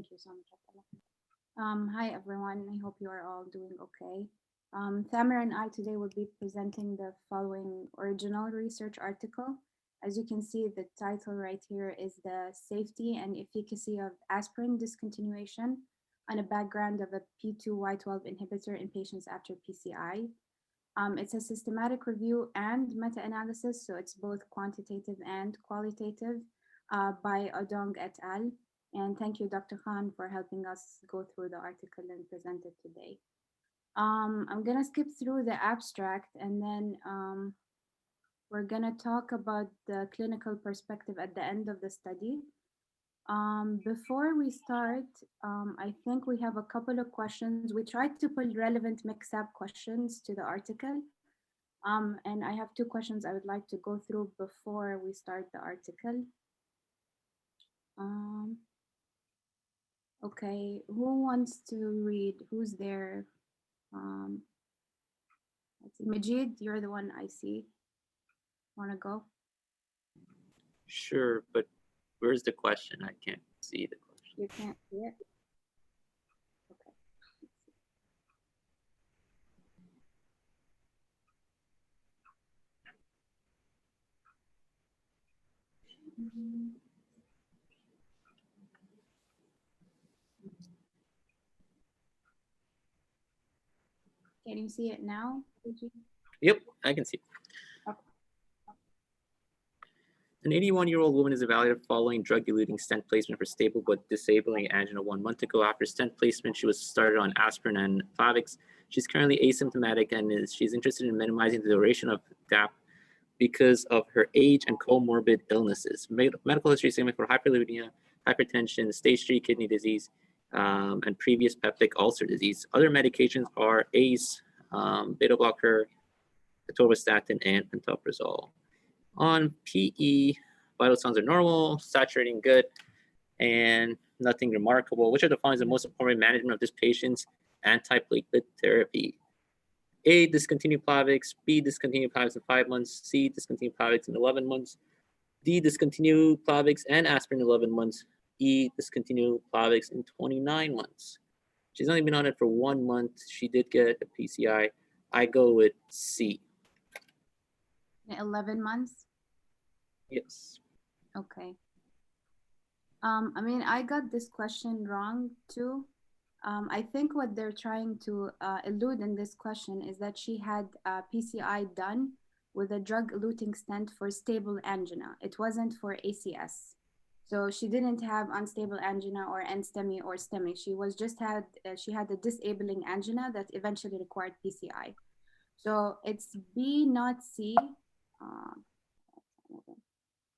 Thank you so much, Abdullah. Hi, everyone. I hope you are all doing okay. Thamer and I today will be presenting the following original research article. As you can see, the title right here is the safety and efficacy of aspirin discontinuation on a background of a P2Y12 inhibitor in patients after PCI. It's a systematic review and meta-analysis, so it's both quantitative and qualitative by Odong et al. And thank you, Dr. Khan, for helping us go through the article and present it today. I'm gonna skip through the abstract and then we're gonna talk about the clinical perspective at the end of the study. Before we start, I think we have a couple of questions. We tried to put relevant mix-up questions to the article. And I have two questions I would like to go through before we start the article. Okay, who wants to read? Who's there? Let's see. Majid, you're the one I see. Wanna go? Sure, but where's the question? I can't see the question. You can't see it? Okay. Can you see it now? Yep, I can see. Okay. An 81-year-old woman is evaluated following drug-eluting stent placement for stable but disabling angina 1 month ago. After stent placement, she was started on aspirin and Plavix. She's currently asymptomatic and she's interested in minimizing the duration of DAP because of her age and comorbid illnesses. Medical history statement for hyperlipidemia, hypertension, stage 3 kidney disease, and previous peptic ulcer disease. Other medications are ACE, beta blocker, atorvastatin, and pantoprazole. On PE, vital signs are normal, saturating good, and nothing remarkable, which are defined as the most important management of this patient's antiplatelet therapy. A, discontinue Plavix, B, discontinue Plavix in 5 months, C, discontinue Plavix in 11 months, D, discontinue Plavix and aspirin in 11 months, E, discontinue Plavix in 29 months. She's only been on it for 1 month. She did get a PCI. I go with C. 11 months? Yes. Okay. I mean, I got this question wrong too. I think what they're trying to elude in this question is that she had PCI done with a drug-eluting stent for stable angina. It wasn't for ACS. So she didn't have unstable angina or NSTEMI or STEMI. She was just she had a disabling angina that eventually required PCI. So it's B, not C.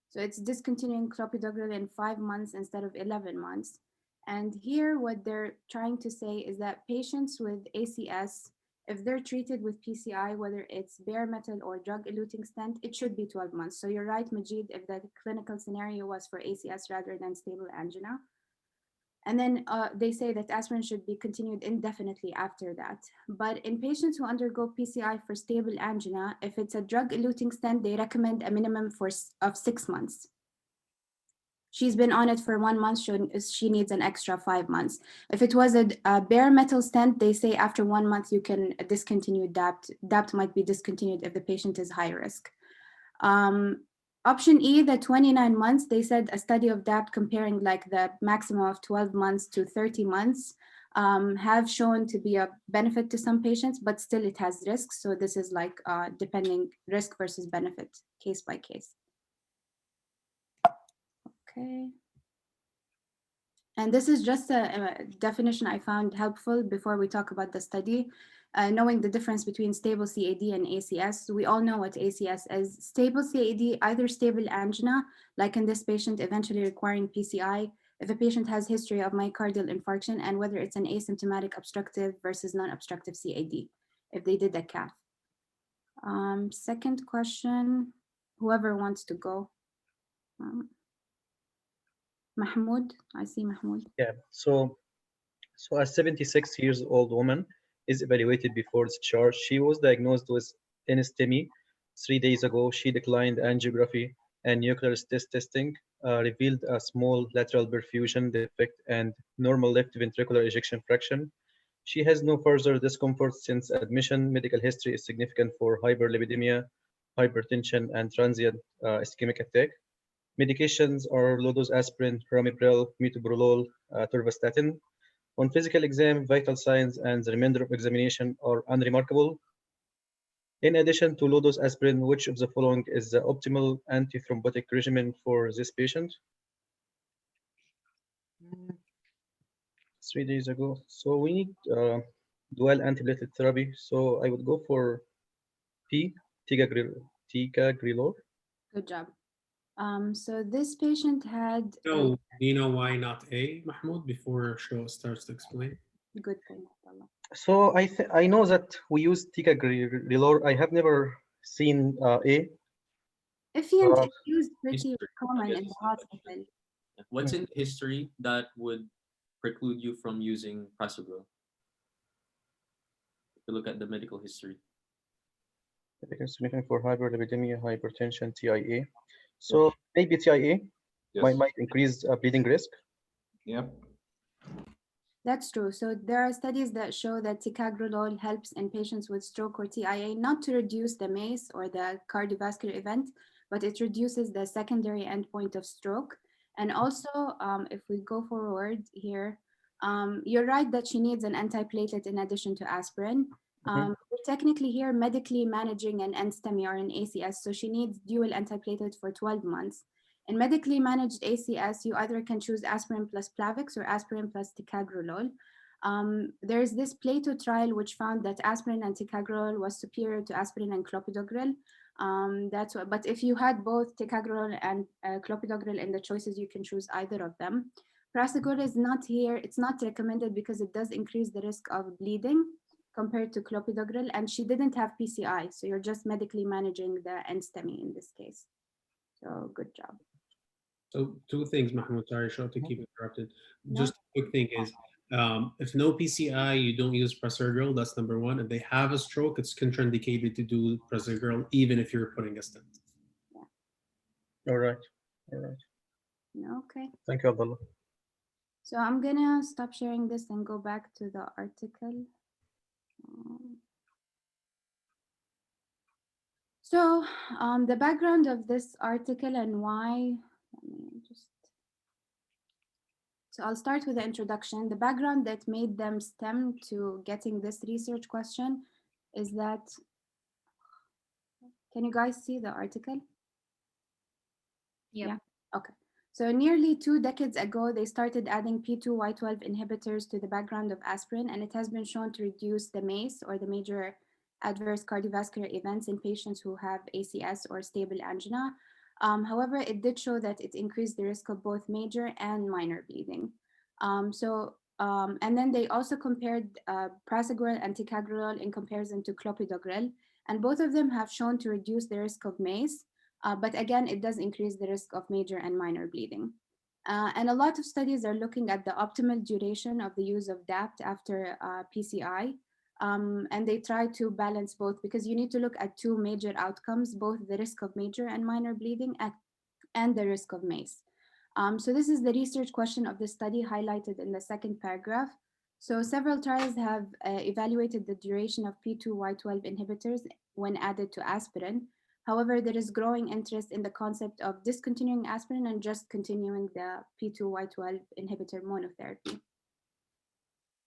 So it's discontinuing clopidogrel in 5 months instead of 11 months. And here what they're trying to say is that patients with ACS, if they're treated with PCI, whether it's bare metal or drug-eluting stent, it should be 12 months. So you're right, Majid, if the clinical scenario was for ACS rather than stable angina. And then they say that aspirin should be continued indefinitely after that. But in patients who undergo PCI for stable angina, if it's a drug-eluting stent, they recommend a minimum of 6 months. She's been on it for 1 month, she needs an extra 5 months. If it was a bare metal stent, they say after 1 month you can discontinue DAPT. DAPT might be discontinued if the patient is high risk. Option E, the 29 months, they said a study of DAPT comparing like the maximum of 12 months to 30 months have shown to be a benefit to some patients, but still it has risks. So this is like depending risk versus benefit, case by case. Okay. And this is just a definition I found helpful before we talk about the study. Knowing the difference between stable CAD and ACS. We all know what ACS is. Stable CAD, either stable angina, like in this patient eventually requiring PCI, if a patient has history of myocardial infarction, and whether it's an asymptomatic obstructive versus non-obstructive CAD, if they did a cath. Second question, whoever wants to go. Mahmoud, I see Mahmoud. Yeah, so a 76 years old woman is evaluated before discharge. She was diagnosed with NSTEMI 3 days ago. She declined angiography and nuclear stress testing. revealed a small lateral perfusion defect and normal left ventricular ejection fraction. She has no further discomfort since admission. Medical history is significant for hyperlipidemia, hypertension, and transient ischemic attack. Medications are low-dose aspirin, ramipril, metoprolol, atorvastatin. On physical exam, vital signs and the remainder of examination are unremarkable. In addition to low-dose aspirin, which of the following is the optimal antithrombotic regimen for this patient? 3 days ago. So we need dual antiplatelet therapy. So I would go for P, ticagrelor. Good job. So this patient had So, do you know why not A, Mahmoud, before Show starts to explain? a good point. Abdullah. So I know that we use ticagrelor. I have never seen A. Efficient Uh, is used pretty history, I common in guess. the hospital. What's in history that would preclude you from using prasugrel? If you look at the medical history. Looking for hyperlipidemia, hypertension, TIA. So maybe TIA might increase bleeding risk. Yep. That's true. So there are studies that show that ticagrelor helps in patients with stroke or TIA not to reduce the MACE or the cardiovascular event, but it reduces the secondary endpoint of stroke. And also, if we go forward here, you're right that she needs an antiplatelet in addition to aspirin. We're technically here medically managing an NSTEMI or an ACS, so she needs dual antiplatelet for 12 months. In medically managed ACS, you either can choose aspirin plus Plavix or aspirin plus ticagrelor. There's this Plato trial which found that aspirin and ticagrelor was superior to aspirin and clopidogrel. But if you had both ticagrelor and clopidogrel in the choices, you can choose either of them. Prasugrel is not here. It's not recommended because it does increase the risk of bleeding compared to clopidogrel, and she didn't have PCI, so you're just medically managing the NSTEMI in this case. So good job. So, two things, Mahmoud. Sorry, Show, to keep interrupted. No. Just a quick thing is, if no PCI, you don't use prasugrel. That's number one. If they have a stroke, it's contraindicated to do prasugrel, even if you're putting a stent. All right. Okay. Thank you, Abdullah. So I'm gonna stop sharing this and go back to the article. So the background of this article and why, so I'll start with the introduction. The background that made them stem to getting this research question is that, can you guys see the article? Yep. Yeah, okay. So nearly 2 decades ago, they started adding P2Y12 inhibitors to the background of aspirin, and it has been shown to reduce the MACE or the major adverse cardiovascular events in patients who have ACS or stable angina. However, it did show that it increased the risk of both major and minor bleeding. And then they also compared prasugrel and ticagrelor in comparison to clopidogrel, and both of them have shown to reduce the risk of MACE. But again, it does increase the risk of major and minor bleeding. And a lot of studies are looking at the optimal duration of the use of DAPT after PCI. And they try to balance both because you need to look at 2 major outcomes, both the risk of major and minor bleeding and the risk of MACE. So this is the research question of the study highlighted in the second paragraph. So several trials have evaluated the duration of P2Y12 inhibitors when added to aspirin. However, there is growing interest in the concept of discontinuing aspirin and just continuing the P2Y12 inhibitor monotherapy.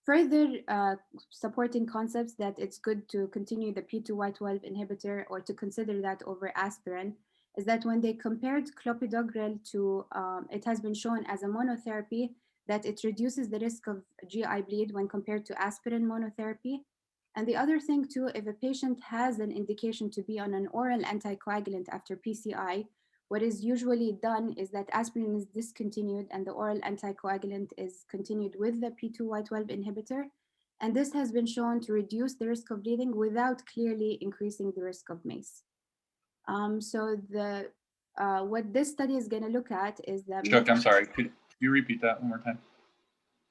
Further supporting concepts that it's good to continue the P2Y12 inhibitor or to consider that over aspirin is that when they compared clopidogrel to, it has been shown as a monotherapy that it reduces the risk of GI bleed when compared to aspirin monotherapy. And the other thing too, if a patient has an indication to be on an oral anticoagulant after PCI, what is usually done is that aspirin is discontinued and the oral anticoagulant is continued with the P2Y12 inhibitor. And this has been shown to reduce the risk of bleeding without clearly increasing the risk of MACE. So what this study is going to look at is that. Chuck, I'm sorry. Could you repeat that one more time?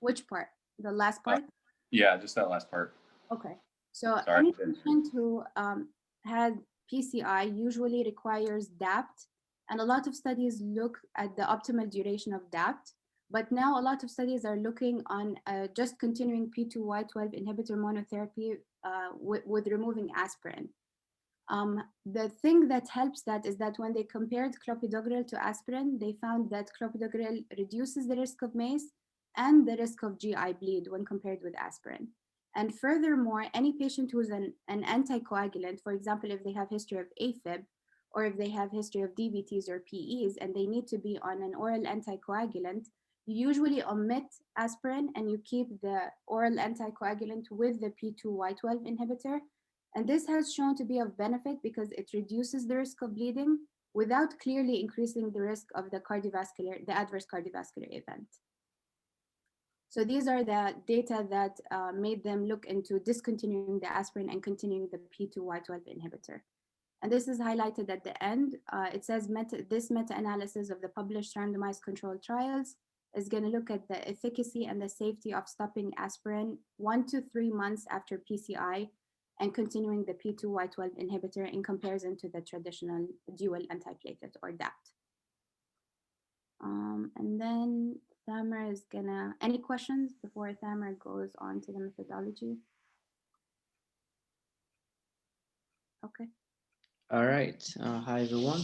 Which part? The last part? Yeah, just that last part. Okay. So Sorry. any patient who had PCI usually requires DAPT And a lot of studies look at the optimal duration of DAPT, but now a lot of studies are looking on just continuing P2Y12 inhibitor monotherapy with removing aspirin. The thing that helps that is that when they compared clopidogrel to aspirin, they found that clopidogrel reduces the risk of MACE and the risk of GI bleed when compared with aspirin. And furthermore, any patient who's an anticoagulant, for example, if they have history of AFib, or if they have history of DVTs or PEs, and they need to be on an oral anticoagulant, you usually omit aspirin and you keep the oral anticoagulant with the P2Y12 inhibitor. And this has shown to be of benefit because it reduces the risk of bleeding without clearly increasing the risk of the adverse cardiovascular event. So these are the data that made them look into discontinuing the aspirin and continuing the P2Y12 inhibitor. And this is highlighted at the end. It says this meta-analysis of the published randomized controlled trials is going to look at the efficacy and the safety of stopping aspirin 1 to 3 months after PCI and continuing the P2Y12 inhibitor in comparison to the traditional dual antiplatelet or DAPT. And then Thamer is gonna, any questions before Thamer goes on to the methodology? Okay. All right. Hi, everyone.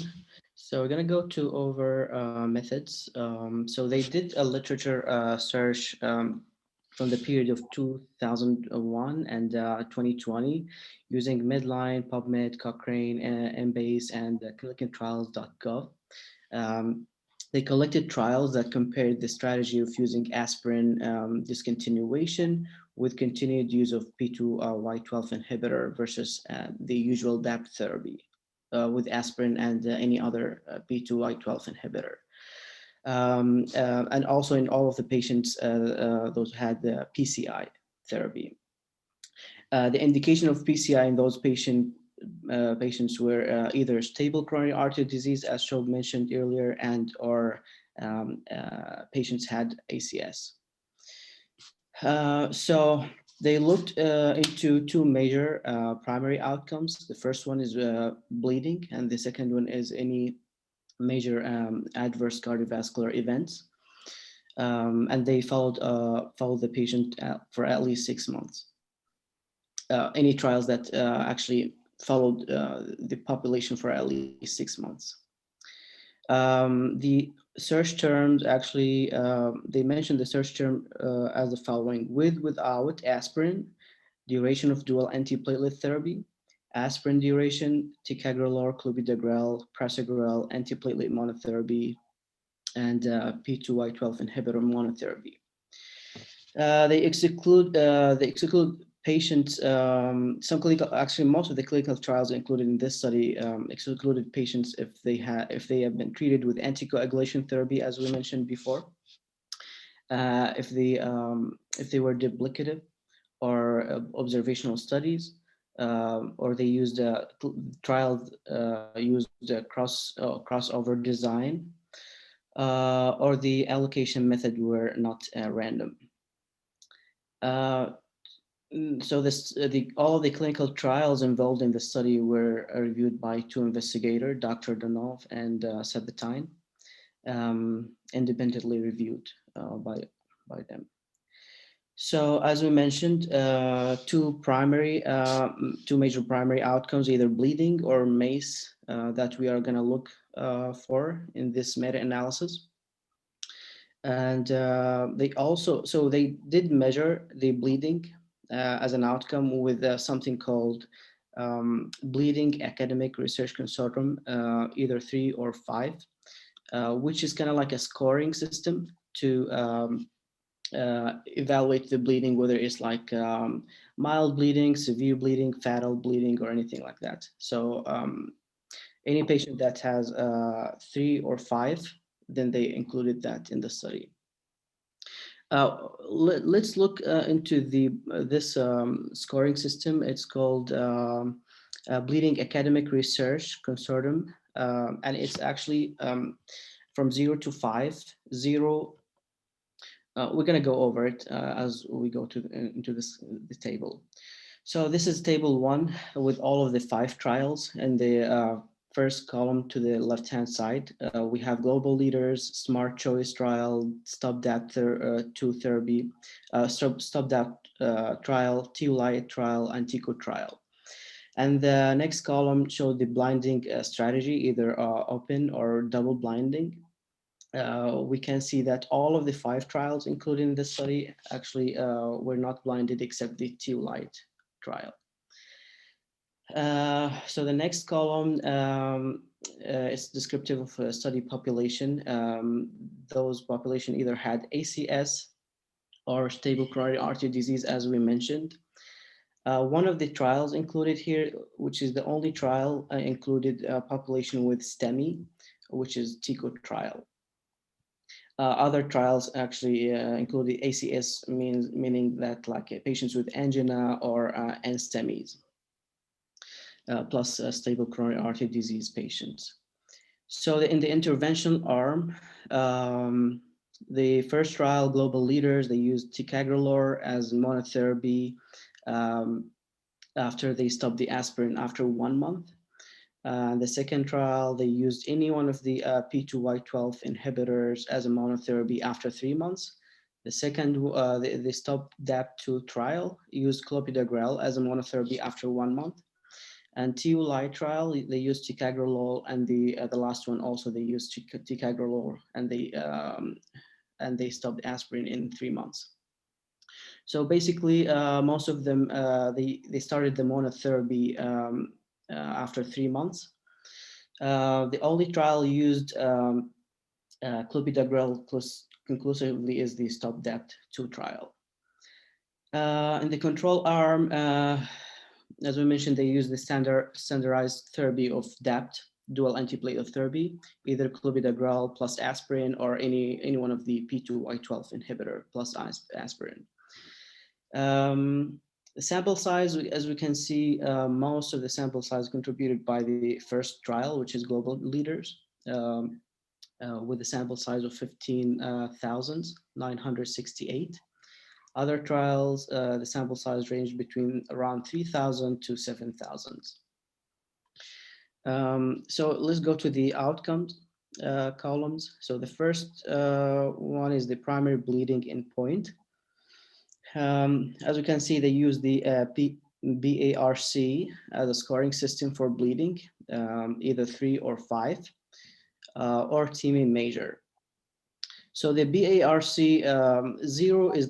So we're going to go to over methods. So they did a literature search from the period of 2001 and 2020 using Medline, PubMed, Cochrane, Embase, and clinicaltrials.gov. They collected trials that compared the strategy of using aspirin discontinuation with continued use of P2Y12 inhibitor versus the usual DAPT therapy with aspirin and any other P2Y12 inhibitor. And also in all of the patients, those had the PCI therapy. The indication of PCI in those patients were either stable coronary artery disease, as Shob mentioned earlier, and or patients had ACS. So they looked into two major primary outcomes. The first one is bleeding, and the second one is any major adverse cardiovascular events. And they followed the patient for at least 6 months. Any trials that actually followed the population for at least 6 months. The search terms actually, they mentioned the search term as the following: without aspirin, duration of dual antiplatelet therapy, aspirin duration, ticagrelor, clopidogrel, prasugrel, antiplatelet monotherapy, and P2Y12 inhibitor monotherapy. They exclude patients, some clinical, actually most of the clinical trials included in this study excluded patients if they have been treated with anticoagulation therapy, as we mentioned before, if they were duplicative or observational studies, or they used trials used crossover design, or the allocation method were not random. So all the clinical trials involved in the study were reviewed by two investigators, Dr. Donov and Sabatine, independently reviewed by them. So as we mentioned, two major primary outcomes, either bleeding or MACE, that we are going to look for in this meta-analysis. And they did measure the bleeding as an outcome with something called Bleeding Academic Research Consortium, either 3 or 5, which is kind of like a scoring system to evaluate the bleeding, whether it's like mild bleeding, severe bleeding, fatal bleeding, or anything like that. So any patient that has 3 or 5, then they included that in the study. Let's look into this scoring system. It's called Bleeding Academic Research Consortium, and it's actually from 0 to 5. 0, we're going to go over it as we go into the table. So this is table 1 with all of the 5 trials, and the first column to the left-hand side, we have global leaders, smart choice trial, STOP-DAP2 therapy, STOP-DAP trial, TULIGHT trial, and TICO trial. And the next column showed the blinding strategy, either open or double blinding. We can see that all of the 5 trials included in the study actually were not blinded except the TULIGHT trial. So the next column is descriptive of a study population. Those population either had ACS or stable coronary artery disease, as we mentioned. One of the trials included here, which is the only trial, included a population with STEMI, which is TICO trial. Other trials actually included ACS, meaning that like patients with angina or NSTEMIs. Plus stable coronary artery disease patients. So in the intervention arm, the first trial, global leaders, they used ticagrelor as monotherapy after they stopped the aspirin after 1 month. The second trial, they used any one of the P2Y12 inhibitors as a monotherapy after 3 months. The second, the STOP-DAP2 trial used clopidogrel as a monotherapy after 1 month. And TULIGHT trial, they used ticagrelor, and the last one also they used ticagrelor, and they stopped aspirin in 3 months. So basically, most of them they started the monotherapy after 3 months. The only trial used clopidogrel conclusively is the STOP-DAP2 trial. In the control arm, as we mentioned, they use the standardized therapy of DAPT, dual antiplatelet therapy, either clopidogrel plus aspirin or any one of the P2Y12 inhibitor plus aspirin. The sample size, as we can see, most of the sample size contributed by the first trial, which is global leaders, with a sample size of 15,968. Other trials, the sample size ranged between around 3,000 to 7,000. So let's go to the outcomes columns. So the first one is the primary bleeding endpoint. As you can see, they use the BARC as a scoring system for bleeding, either 3 or 5, or TIMI measure. So the BARC 0 is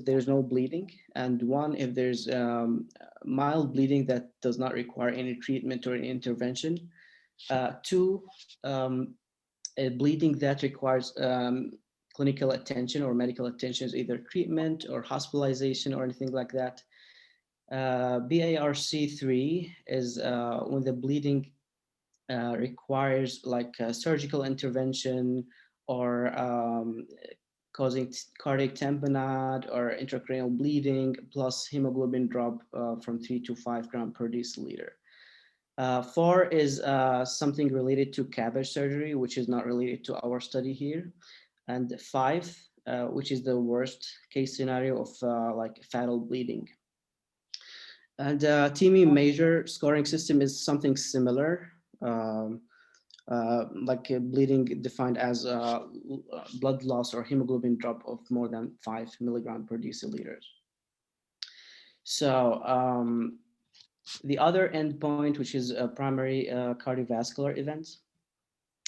there's no bleeding, and 1 if there's mild bleeding that does not require any treatment or any intervention. 2, a bleeding that requires clinical attention or medical attention, is either treatment or hospitalization or anything like that. BARC3 is when the bleeding requires like surgical intervention or causing cardiac tamponade or intracranial bleeding, plus hemoglobin drop from 3 to 5 grams per deciliter. 4 is something related to CABG surgery, which is not related to our study here. And 5, which is the worst case scenario of like fatal bleeding. And TIMI measure scoring system is something similar. Like bleeding defined as blood loss or hemoglobin drop of more than 5 milligrams per deciliter. So the other endpoint, which is primary cardiovascular events,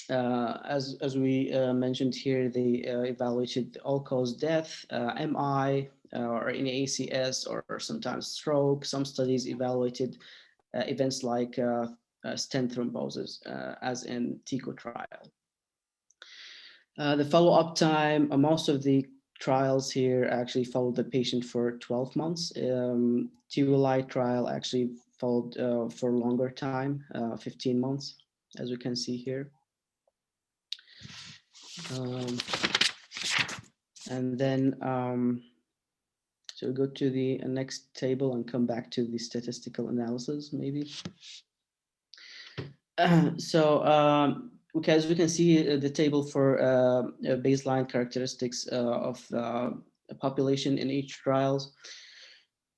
as we mentioned here, they evaluated all-cause death, MI, or any ACS, or sometimes stroke. Some studies evaluated events like stent thrombosis, as in TICO trial. The follow-up time, most of the trials here actually followed the patient for 12 months. TULIGHT trial actually followed for longer time, 15 months, as we can see here. And then, so we'll go to the next table and come back to the statistical analysis, maybe. So, as we can see, the table for baseline characteristics of a population in each trials.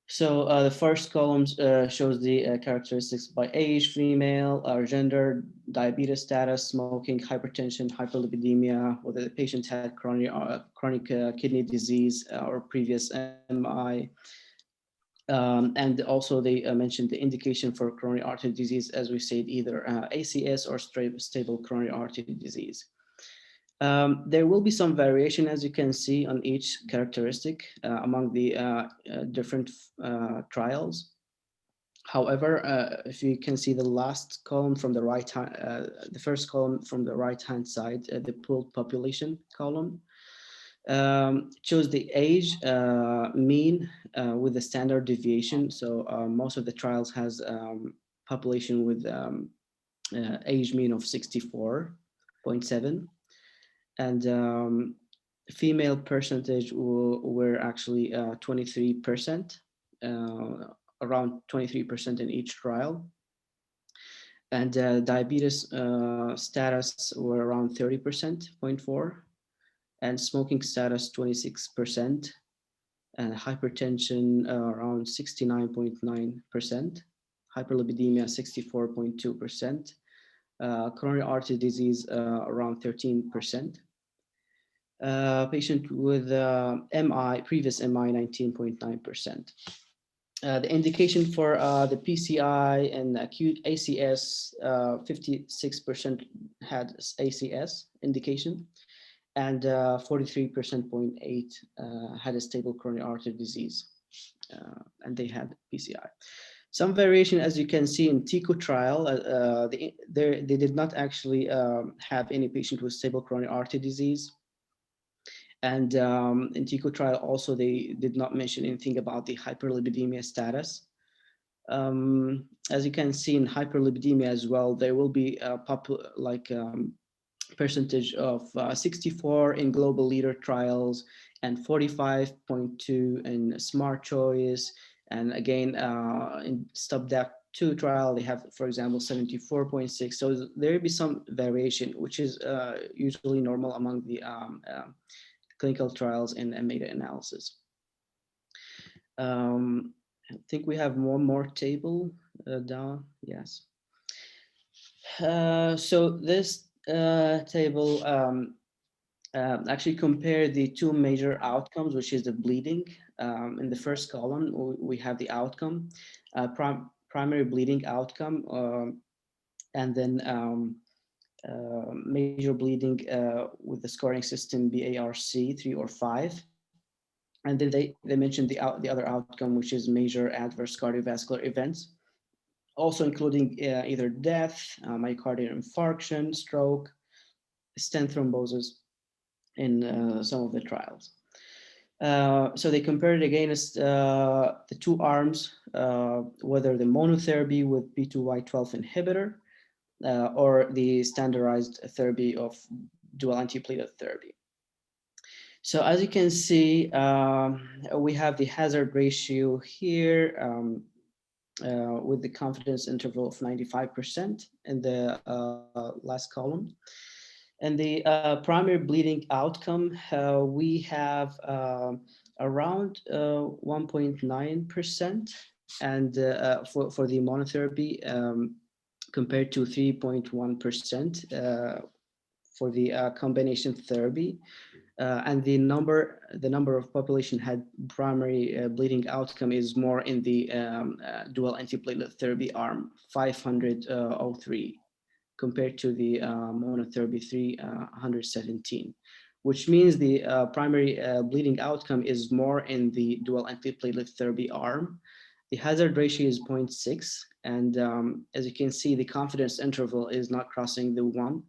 So the first column shows the characteristics by age, female, gender, diabetes status, smoking, hypertension, hyperlipidemia, whether the patient had chronic kidney disease or previous MI. And also they mentioned the indication for coronary artery disease, as we said, either ACS or stable coronary artery disease. There will be some variation, as you can see, on each characteristic among the different trials. However, if you can see the last column from the right hand, the first column from the right hand side, the pooled population column, shows the age mean with the standard deviation. So most of the trials has population with age mean of 64.7. And female percentage were actually 23%, around 23% in each trial. And diabetes status were around 30.4%, and smoking status 26%, and hypertension around 69.9%, hyperlipidemia 64.2%, coronary artery disease around 13%. Patient with MI, previous MI 19.9%. The indication for the PCI and acute ACS, 56% had ACS indication, and 43.8% had a stable coronary artery disease, and they had PCI. Some variation, as you can see in TICO trial, they did not actually have any patient with stable coronary artery disease. And in TICO trial also, they did not mention anything about the hyperlipidemia status. As you can see in hyperlipidemia as well, there will be a percentage of 64 in global leader trials and 45.2 in SMART choice. And again, in STOP-DAP 2 trial, they have, for example, 74.6. So there will be some variation, which is usually normal among the clinical trials and meta-analysis. I think we have one more table down. Yes. So this table actually compare the two major outcomes, which is the bleeding. In the first column, we have the outcome, primary bleeding outcome, and then major bleeding with the scoring system BARC 3 or 5. And then they mentioned the other outcome, which is major adverse cardiovascular events, also including either death, myocardial infarction, stroke, stent thrombosis in some of the trials. So they compared it against the two arms, whether the monotherapy with P2Y12 inhibitor or the standardized therapy of dual antiplatelet therapy. So as you can see, we have the hazard ratio here with the confidence interval of 95% in the last column. And the primary bleeding outcome, we have around 1.9%, and for the monotherapy, compared to 3.1% for the combination therapy. And the number of population had primary bleeding outcome is more in the dual antiplatelet therapy arm, 503, compared to the monotherapy 317, which means the primary bleeding outcome is more in the dual antiplatelet therapy arm. The hazard ratio is 0.6, and as you can see, the confidence interval is not crossing the 1.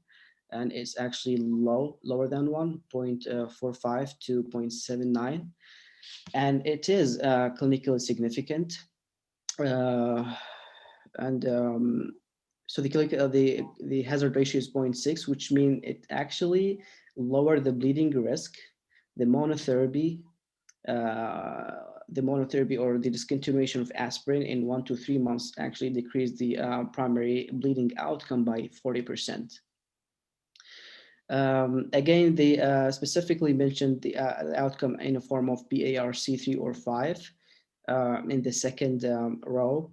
And it's actually lower than 1, 0.45 to 0.79. And it is clinically significant. So the hazard ratio is 0.6, which means it actually lowered the bleeding risk. The monotherapy or the discontinuation of aspirin in 1 to 3 months actually decreased the primary bleeding outcome by 40%. Again, they specifically mentioned the outcome in a form of BARC 3 or 5. in the second row.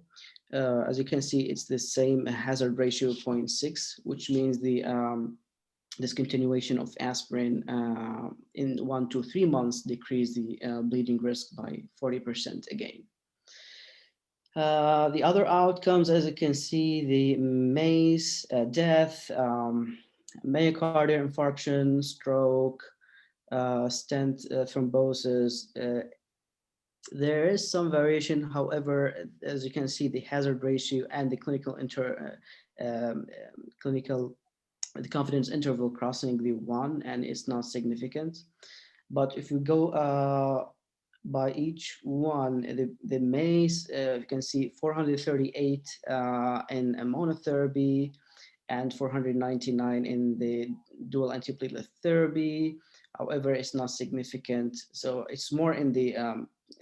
As you can see, it's the same hazard ratio 0.6, which means the discontinuation of aspirin in 1 to 3 months decrease the bleeding risk by 40% again. The other outcomes, as you can see, the MACE, death, myocardial infarction, stroke, stent thrombosis. There is some variation, however, as you can see, the hazard ratio and the the confidence interval crossing the 1, and it's not significant. But if you go by each one, the MACE, you can see 438 in monotherapy and 499 in the dual antiplatelet therapy. However, it's not significant. So it's more in the,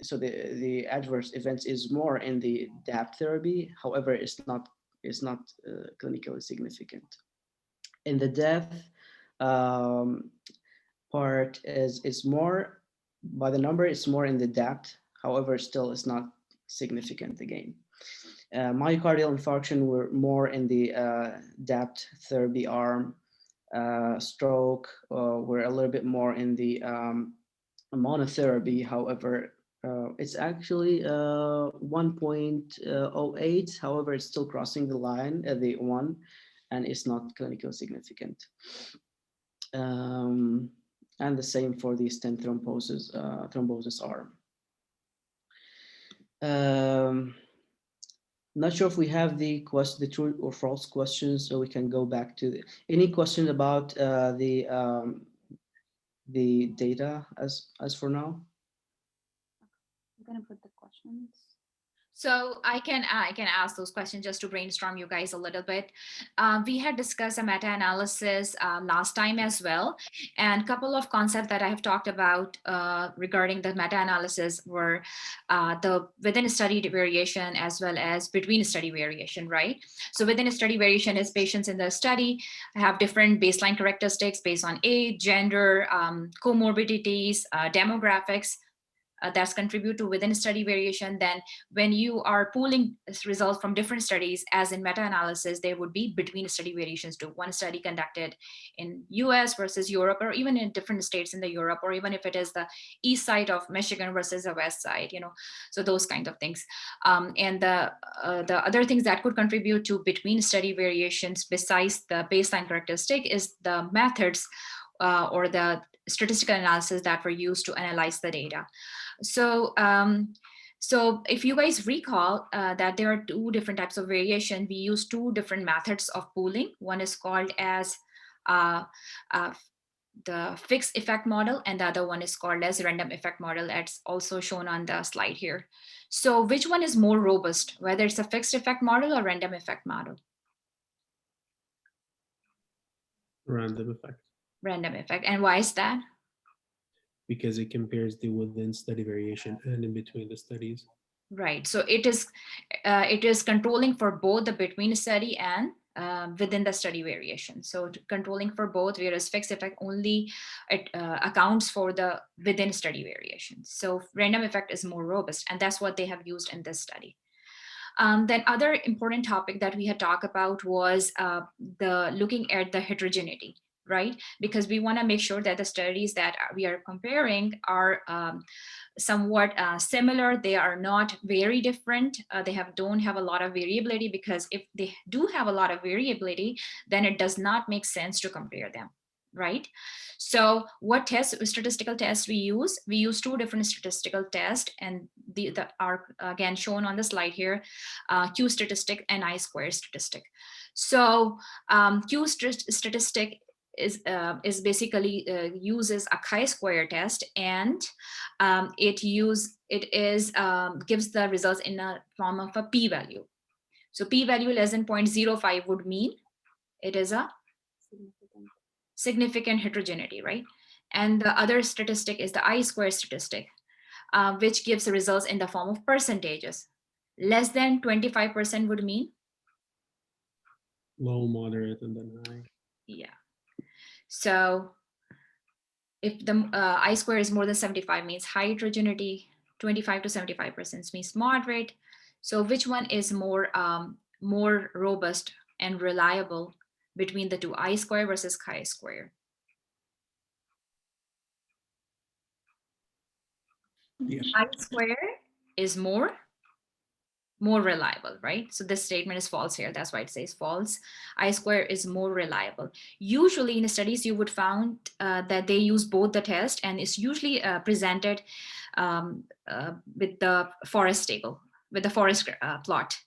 so the adverse events is more in the DAPT therapy. However, it's not clinically significant. In the death part is more, by the number, it's more in the DAPT. However, still it's not significant again. Myocardial infarction were more in the DAPT therapy arm. Stroke were a little bit more in the monotherapy. However, it's actually 1.08. However, it's still crossing the line at the 1, and it's not clinically significant. And the same for the stent thrombosis arm. Not sure if we have the true or false questions, so we can go back to any question about the data as for now. I'm gonna put the questions. So I can ask those questions just to brainstorm you guys a little bit. We had discussed a meta-analysis last time as well, and a couple of concepts that I have talked about regarding the meta-analysis were the within a study variation as well as between a study variation, right? So within a study variation is patients in the study have different baseline characteristics based on age, gender, comorbidities, demographics. That's contribute to within study variation. Then when you are pooling results from different studies, as in meta-analysis, there would be between study variations to one study conducted in US versus Europe, or even in different states in the Europe, or even if it is the east side of Michigan versus the west side, so those kind of things. And the other things that could contribute to between study variations besides the baseline characteristic is the methods or the statistical analysis that were used to analyze the data. So, so if you guys recall that there are 2 different types of variation, we use 2 different methods of pooling. One is called as the fixed effect model, and the other one is called as random effect model. That's also shown on the slide here. So which one is more robust, whether it's a fixed effect model or random effect model? Random effect. Random effect. And why is that? Because it compares the within study variation and in between the studies. Right. So it is controlling for both the between study and within the study variation. So controlling for both, whereas fixed effect only accounts for the within study variation. So random effect is more robust, and that's what they have used in this study. Then other important topic that we had talked about was the looking at the heterogeneity, right? Because we want to make sure that the studies that we are comparing are somewhat similar. They are not very different. They don't have a lot of variability, because if they do have a lot of variability, then it does not make sense to compare them, right? So what statistical tests we use? We use 2 different statistical tests, and that are again shown on the slide here, Q statistic and I-squared statistic. So Q statistic is basically uses a chi-square test, and it gives the results in a form of a p-value. So p-value less than 0.05 would mean it is a significant heterogeneity, right? And the other statistic is the I-squared statistic, which gives the results in the form of percentages. Less than 25% would mean Low, moderate, and then high. Yeah. So if the I-square is more than 75, means high heterogeneity, 25 to 75% means moderate. So which one is more robust and reliable between the two, I-square versus chi-square? Yeah. I-square is more reliable, right? So this statement is false here. That's why it says false. I-square is more reliable. Usually in studies, you would found that they use both the test, and it's usually presented with the forest table, with the forest plot.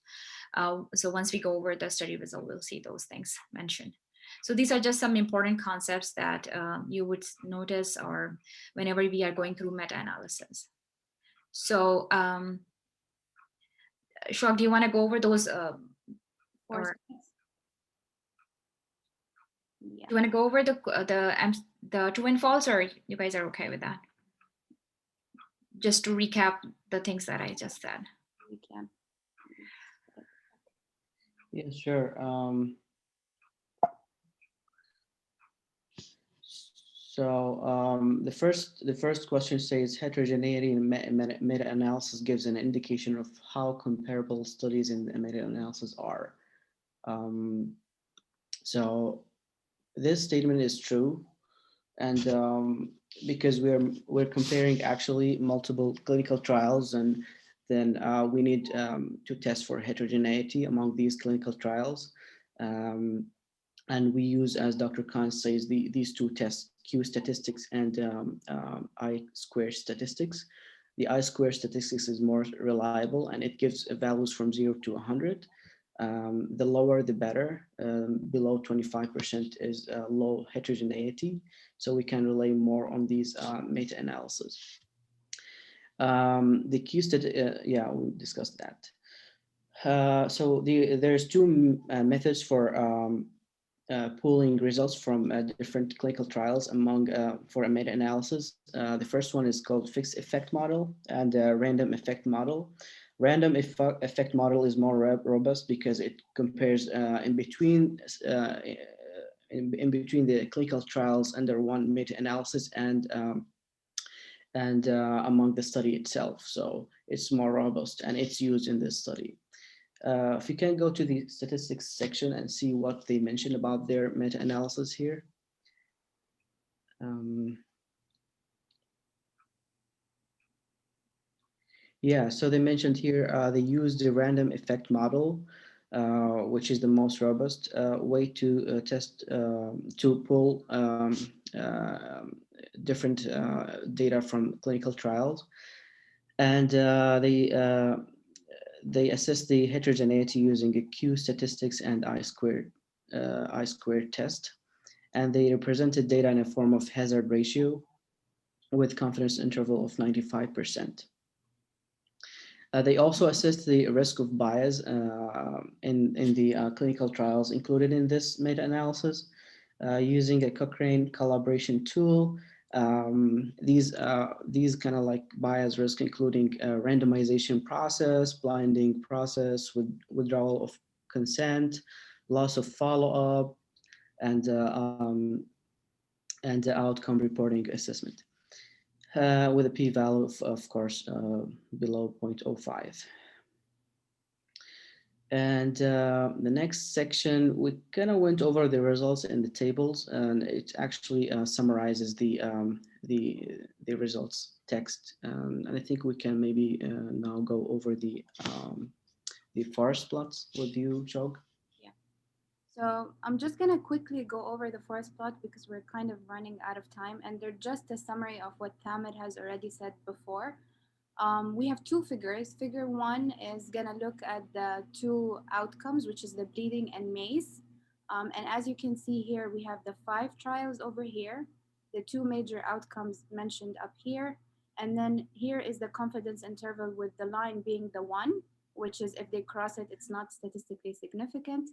So once we go over the study result, we'll see those things mentioned. So these are just some important concepts that you would notice or whenever we are going through meta-analysis. So Shwag, do you want to go over those Four or steps. Yeah, do you want to go over the true and false, or you guys are okay with that? Just to recap the things that I just said. we can. Yeah, sure. The first question says heterogeneity in meta-analysis gives an indication of how comparable studies in the meta-analysis are. So this statement is true, and because we're comparing actually multiple clinical trials, and then we need to test for heterogeneity among these clinical trials. And we use, as Dr. Khan says, these two tests, Q statistics and I-square statistics. The I-square statistics is more reliable, and it gives values from 0 to 100. The lower, the better. Below 25% is low heterogeneity. So we can rely more on these meta-analysis. The Q yeah, we discussed that. So there's two methods for pooling results from different clinical trials for a meta-analysis. The first one is called fixed effect model and random effect model. Random effect model is more robust because it compares in between the clinical trials under one meta-analysis and among the study itself. So it's more robust and it's used in this study. If you can go to the statistics section and see what they mentioned about their meta-analysis here. Yeah, so they mentioned here, they used the random effect model, which is the most robust way to test, to pull different data from clinical trials. And they assess the heterogeneity using a Q statistics and I-squared test. And they represented data in a form of hazard ratio with confidence interval of 95%. They also assessed the risk of bias in the clinical trials included in this meta-analysis using a Cochrane collaboration tool. These kind of like bias risk, including randomization process, blinding process, withdrawal of consent, loss of follow-up, and the outcome reporting assessment. With a p-value of course, below 0.05. And the next section, we kind of went over the results in the tables, and it actually summarizes the results text. And I think we can maybe now go over the forest plots with you, Shog. So I'm just gonna quickly go over the forest plot because we're kind of running out of time, and they're just a summary of what Thamer has already said before. We have two figures. Figure 1 is gonna look at the two outcomes, which is the bleeding and MACE. And as you can see here, we have the 5 trials over here, the 2 major outcomes mentioned up here. And then here is the confidence interval with the line being the 1, which is if they cross it, it's not statistically significant.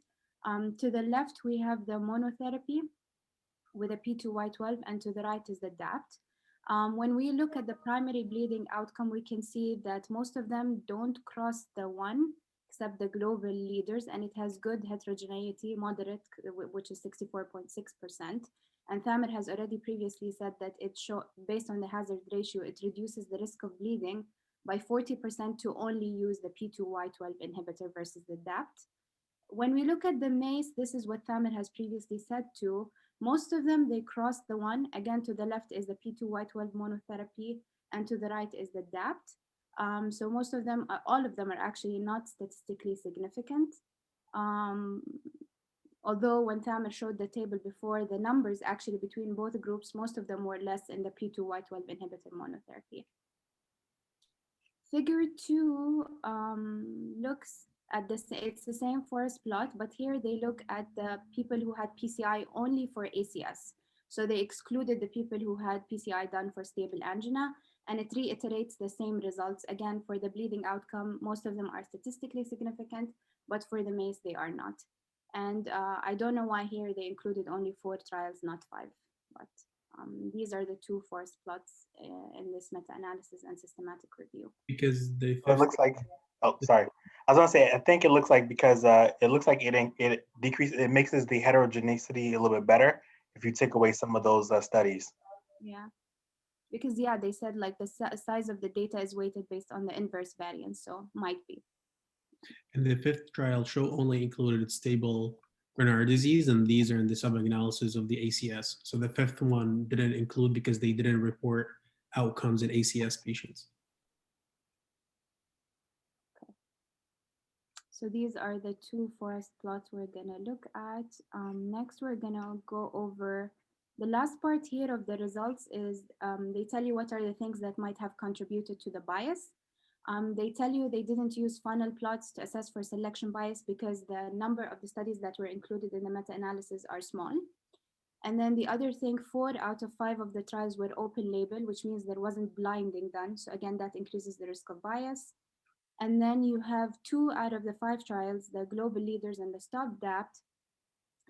To the left, we have the monotherapy with a P2Y12, and to the right is the DAPT. When we look at the primary bleeding outcome, we can see that most of them don't cross the 1, except the global leaders, and it has good heterogeneity, moderate, which is 64.6%. And Thamer has already previously said that based on the hazard ratio, it reduces the risk of bleeding by 40% to only use the P2Y12 inhibitor versus the DAPT. When we look at the MACE, this is what Thamer has previously said too. Most of them, they cross the one. Again, to the left is the P2Y12 monotherapy, and to the right is the DAPT. So most of them, all of them are actually not statistically significant. Although when Thamer showed the table before, the numbers actually between both groups, most of them were less in the P2Y12 inhibitor monotherapy. Figure 2 looks at it's the same forest plot, but here they look at the people who had PCI only for ACS. So they excluded the people who had PCI done for stable angina, and it reiterates the same results. Again, for the bleeding outcome, most of them are statistically significant, but for the MACE, they are not. And I don't know why here they included only 4 trials, not 5, but these are the 2 forest plots in this meta-analysis and systematic review. Because the It looks like, oh, sorry. I was gonna say, I think it looks like because it looks like it decreases, it mixes the heterogeneity a little bit better if you take away some of those studies. Yeah, because yeah, they said like the size of the data is weighted based on the inverse variance, so might be. And the 5th trial show only included stable Grenard disease, and these are in the sub-analysis of the ACS. So the 5th one didn't include because they didn't report outcomes in ACS patients. Okay. So these are the 2 forest plots we're gonna look at. Next, we're gonna go over the last part here of the results is they tell you what are the things that might have contributed to the bias. They tell you they didn't use funnel plots to assess for selection bias because the number of the studies that were included in the meta-analysis are small. And then the other thing, 4 out of 5 of the trials were open label, which means there wasn't blinding done. So again, that increases the risk of bias. And then you have 2 out of the 5 trials, the global leaders and the stop DAPT.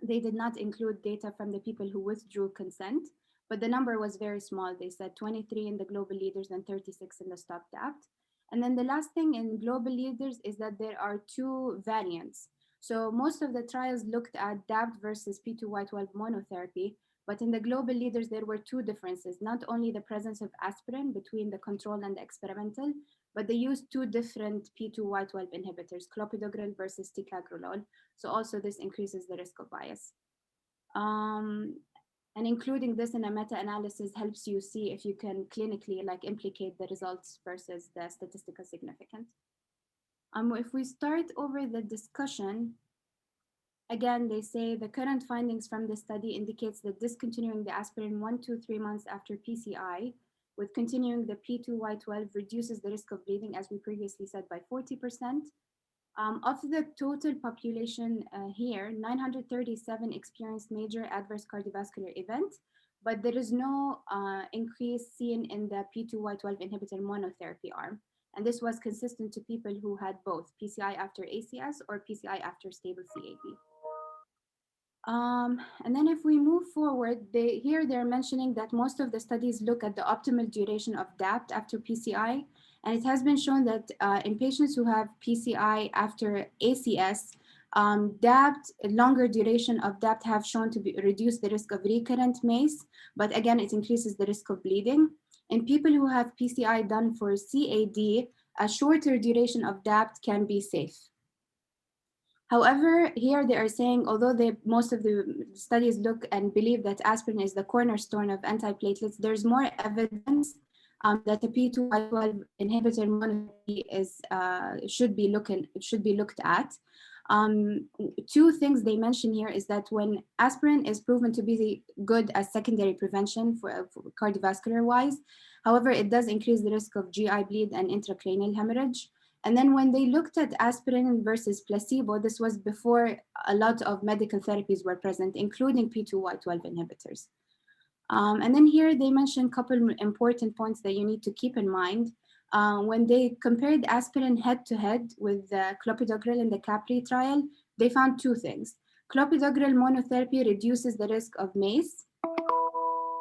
They did not include data from the people who withdrew consent, but the number was very small. They said 23 in the global leaders and 36 in the stop DAPT. And then the last thing in global leaders is that there are 2 variants. So most of the trials looked at DAPT versus P2Y12 monotherapy, but in the global leaders, there were 2 differences, not only the presence of aspirin between the control and the experimental, but they used 2 different P2Y12 inhibitors, clopidogrel versus ticagrelol. So also this increases the risk of bias. And including this in a meta-analysis helps you see if you can clinically like implicate the results versus the statistical significance. If we start over the discussion, again, they say the current findings from the study indicates that discontinuing the aspirin 1 to 3 months after PCI with continuing the P2Y12 reduces the risk of bleeding, as we previously said, by 40%. Of the total population here, 937 experienced major adverse cardiovascular event, but there is no increase seen in the P2Y12 inhibitor monotherapy arm. And this was consistent to people who had both PCI after ACS or PCI after stable CAD. And then if we move forward, here they're mentioning that most of the studies look at the optimal duration of DAPT after PCI. And it has been shown that in patients who have PCI after ACS, DAPT, longer duration of DAPT have shown to reduce the risk of recurrent MACE, but again, it increases the risk of bleeding. In people who have PCI done for CAD, a shorter duration of DAPT can be safe. However, here they are saying, although most of the studies look and believe that aspirin is the cornerstone of antiplatelets, there's more evidence that the P2Y12 inhibitor monotherapy should be looked at. 2 things they mention here is that when aspirin is proven to be good as secondary prevention for cardiovascular wise, however, it does increase the risk of GI bleed and intracranial hemorrhage. And then when they looked at aspirin versus placebo, this was before a lot of medical therapies were present, including P2Y12 inhibitors. And then here they mention a couple important points that you need to keep in mind. When they compared aspirin head-to-head with clopidogrel in the CAPRI trial, they found 2 things. Clopidogrel monotherapy reduces the risk of MACE.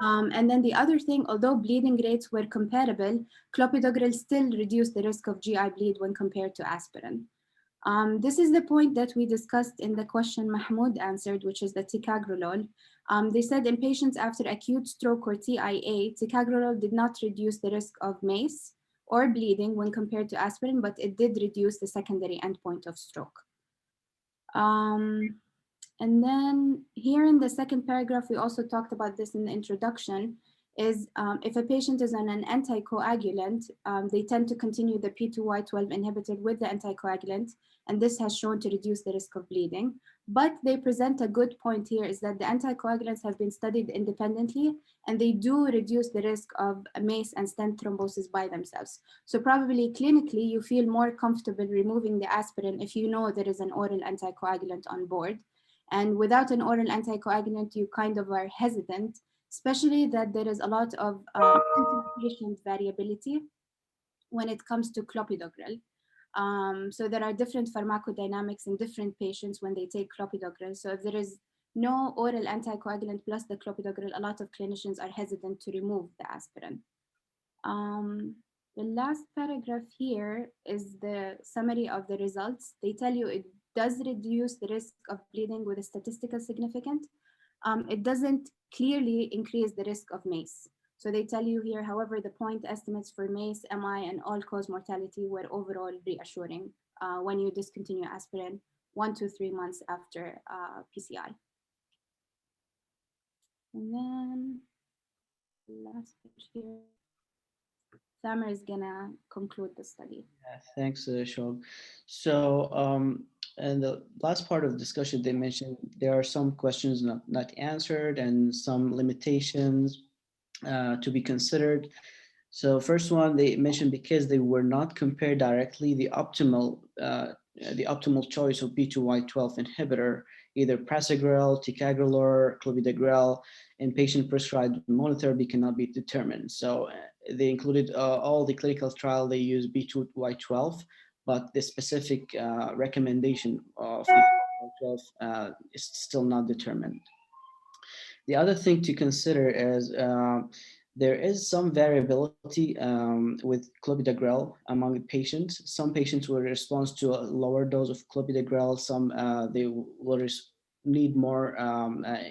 And then the other thing, although bleeding rates were comparable, clopidogrel still reduced the risk of GI bleed when compared to aspirin. This is the point that we discussed in the question Mahmoud answered, which is the ticagrelol. They said in patients after acute stroke or TIA, ticagrelol did not reduce the risk of MACE or bleeding when compared to aspirin, but it did reduce the secondary endpoint of stroke. And then here in the second paragraph, we also talked about this in the introduction, is if a patient is on an anticoagulant, they tend to continue the P2Y12 inhibitor with the anticoagulant, and this has shown to reduce the risk of bleeding. But they present a good point here, is that the anticoagulants have been studied independently, and they do reduce the risk of MACE and stent thrombosis by themselves. So probably clinically, you feel more comfortable removing the aspirin if you know there is an oral anticoagulant on board. And without an oral anticoagulant, you kind of are hesitant, especially that there is a lot of patient variability when it comes to clopidogrel. So there are different pharmacodynamics in different patients when they take clopidogrel. So if there is no oral anticoagulant plus the clopidogrel, a lot of clinicians are hesitant to remove the aspirin. The last paragraph here is the summary of the results. They tell you it does reduce the risk of bleeding with a statistical significance. It doesn't clearly increase the risk of MACE. So they tell you here, however, the point estimates for MACE, MI, and all-cause mortality were overall reassuring when you discontinue aspirin 1 to 3 months after PCI. And then the last page here. Samer is gonna conclude the study. Yeah, thanks, Shog. So, and the last part of the discussion, they mentioned there are some questions not answered and some limitations to be considered. So first one, they mentioned because they were not compared directly, the optimal choice of P2Y12 inhibitor, either prasugrel, ticagrelor, clopidogrel, in patient prescribed monotherapy cannot be determined. So they included all the clinical trial, they use P2Y12, but the specific recommendation of P2Y12 is still not determined. The other thing to consider is there is some variability with clopidogrel among patients. Some patients will respond to a lower dose of clopidogrel. Some they will need more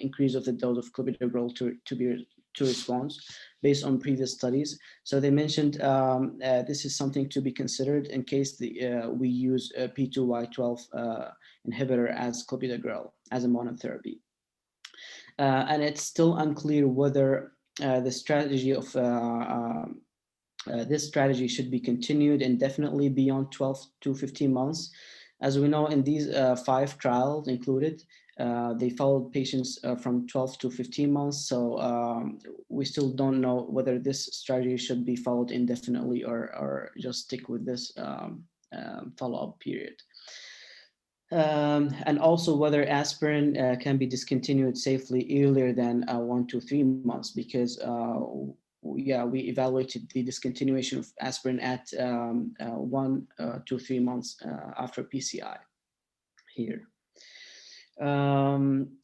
increase of the dose of clopidogrel to respond based on previous studies. So they mentioned this is something to be considered in case we use a P2Y12 inhibitor as clopidogrel as a monotherapy. And it's still unclear whether the strategy of this strategy should be continued indefinitely beyond 12 to 15 months. As we know, in these 5 trials included, they followed patients from 12 to 15 months. So we still don't know whether this strategy should be followed indefinitely or just stick with this follow-up period. And also whether aspirin can be discontinued safely earlier than 1 to 3 months, because we evaluated the discontinuation of aspirin at 1 to 3 months after PCI here.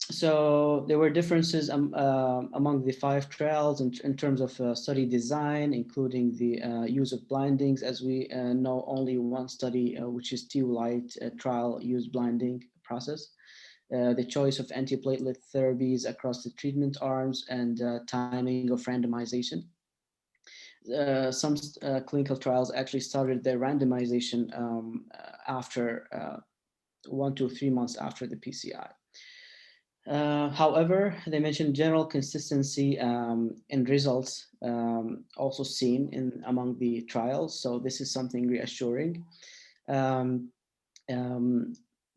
So there were differences among the 5 trials in terms of study design, including the use of blindings. As we know, only one study, which is TULIGHT trial, used blinding process. The choice of antiplatelet therapies across the treatment arms, and timing of randomization. Some clinical trials actually started their randomization after 1 to 3 months after the PCI. However, they mentioned general consistency in results also seen among the trials. So this is something reassuring.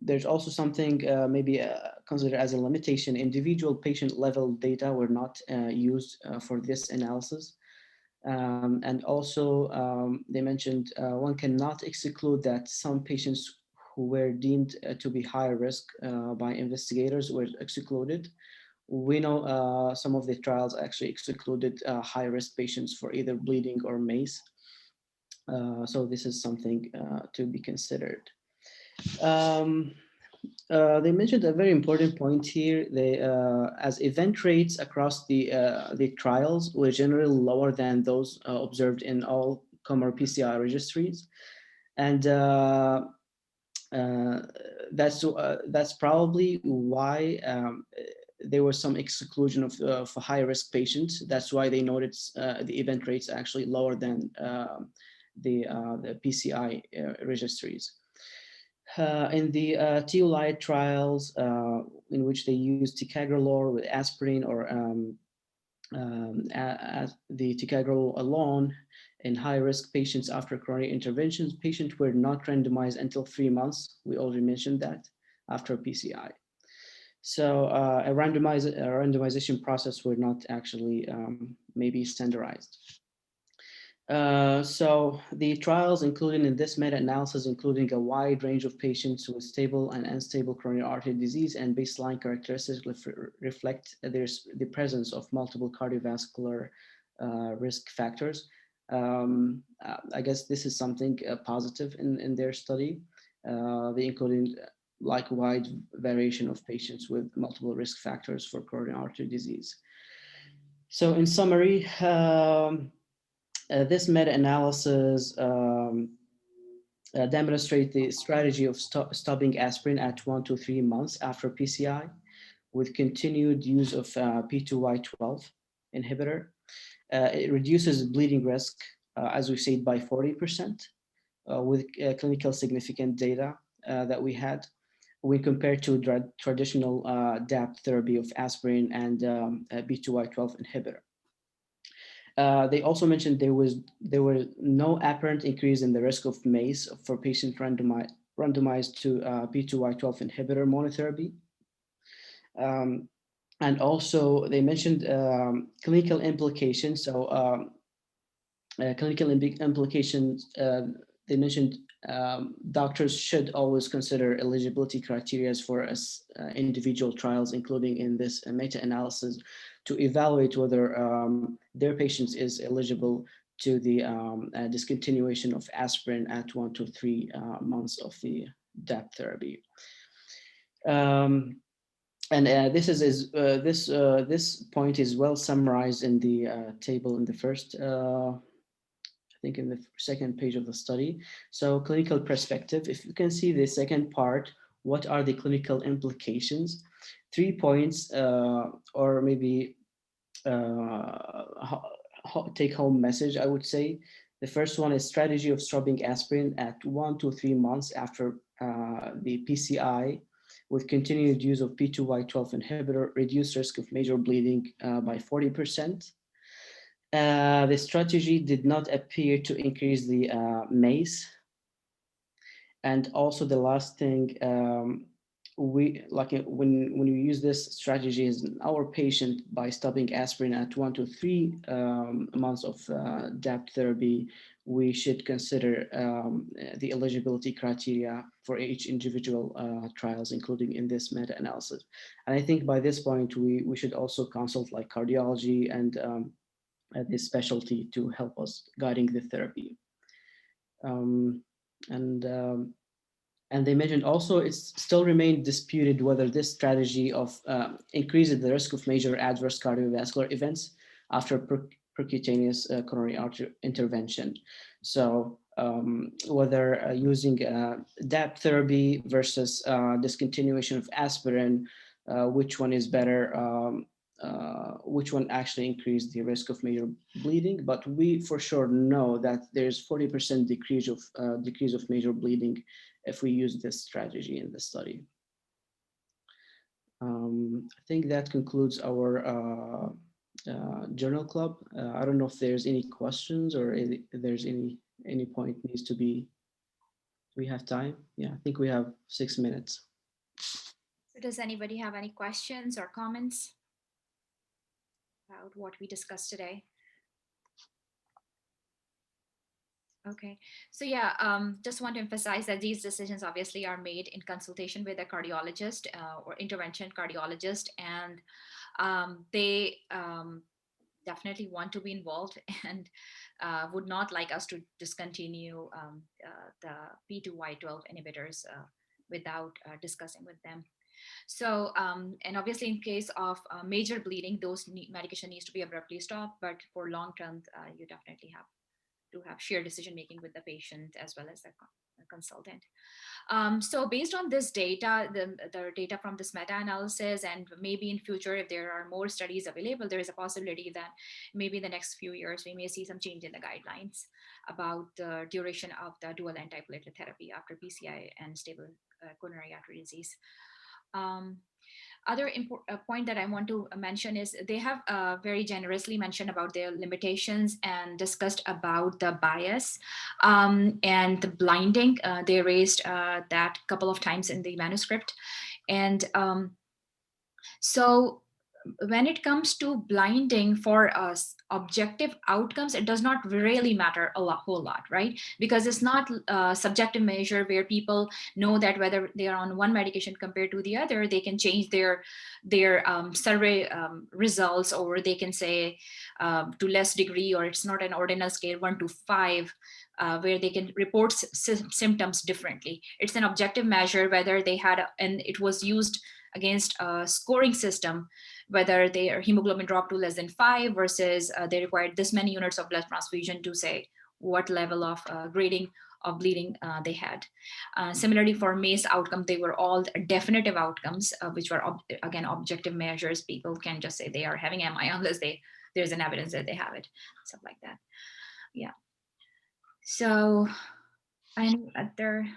There's also something maybe considered as a limitation. Individual patient level data were not used for this analysis. And also they mentioned one cannot exclude that some patients who were deemed to be high risk by investigators were excluded. We know some of the trials actually excluded high risk patients for either bleeding or MACE. So this is something to be considered. They mentioned a very important point here. They, as event rates across the trials were generally lower than those observed in all comer PCI registries, and that's probably why there was some exclusion of for high risk patients. That's why they noted the event rates actually lower than the PCI registries. In the TULIDE trials, in which they use ticagrelor with aspirin or the ticagrelor alone in high-risk patients after coronary interventions, patients were not randomized until 3 months. We already mentioned that after PCI. So a randomization process were not actually maybe standardized. So the trials included in this meta-analysis, including a wide range of patients with stable and unstable coronary artery disease and baseline characteristics reflect the presence of multiple cardiovascular risk factors. I guess this is something positive in their study. They included like wide variation of patients with multiple risk factors for coronary artery disease. So in summary, this meta-analysis demonstrate the strategy of stopping aspirin at 1 to 3 months after PCI with continued use of P2Y12 inhibitor. It reduces bleeding risk, as we said, by 40% with clinical significant data that we had when compared to traditional DAPT therapy of aspirin and P2Y12 inhibitor. They also mentioned there were no apparent increase in the risk of MACE for patients randomized to P2Y12 inhibitor monotherapy. And also they mentioned clinical implications. So clinical implications, they mentioned doctors should always consider eligibility criteria for individual trials, including in this meta-analysis, to evaluate whether their patients is eligible to the discontinuation of aspirin at 1 to 3 months of the DAPT therapy. This point is well summarized in the table in the first, I think in the second page of the study. So clinical perspective, if you can see the second part, what are the clinical implications? 3 points or maybe take home message, I would say. The first one is strategy of stopping aspirin at 1 to 3 months after the PCI with continued use of P2Y12 inhibitor, reduced risk of major bleeding by 40%. The strategy did not appear to increase the MACE. And also the last thing, when we use this strategy in our patient by stopping aspirin at 1 to 3 months of DAPT therapy, we should consider the eligibility criteria for each individual trials, including in this meta-analysis. And I think by this point, we should also consult like cardiology and this specialty to help us guiding the therapy. And they mentioned also it's still remained disputed whether this strategy of increases the risk of major adverse cardiovascular events after percutaneous coronary artery intervention. So whether using DAPT therapy versus discontinuation of aspirin, which one is better, which one actually increased the risk of major bleeding, but we for sure know that there's 40% decrease of major bleeding if we use this strategy in the study. I think that concludes our journal club. I don't know if there's any questions or if there's any point needs to be. We have time. Yeah, I think we have 6 minutes. Does anybody have any questions or comments about what we discussed today? Okay, so yeah, just want to emphasize that these decisions obviously are made in consultation with a cardiologist or intervention cardiologist, and they definitely want to be involved and would not like us to discontinue the P2Y12 inhibitors without discussing with them. So, and obviously in case of major bleeding, those medication needs to be abruptly stopped, but for long term, you definitely have to have shared decision making with the patient as well as the consultant. So based on this data, the data from this meta-analysis, and maybe in future, if there are more studies available, there is a possibility that maybe in the next few years, we may see some change in the guidelines about the duration of the dual antiplatelet therapy after PCI and stable coronary artery disease. Other point that I want to mention is they have very generously mentioned about their limitations and discussed about the bias and the blinding. They raised that a couple of times in the manuscript. And so when it comes to blinding for us, objective outcomes, it does not really matter a whole lot, right? Because it's not a subjective measure where people know that whether they are on one medication compared to the other, they can change their survey results, or they can say to less degree, or it's not an ordinal scale 1 to 5, where they can report symptoms differently. It's an objective measure whether they had, and it was used against a scoring system, whether their hemoglobin dropped to less than 5 versus they required this many units of blood transfusion to say what level of grading of bleeding they had. Similarly, for MACE outcome, they were all definitive outcomes, which were again objective measures. People can just say they are having MI unless there's an evidence that they have it, stuff like that. Yeah. So any other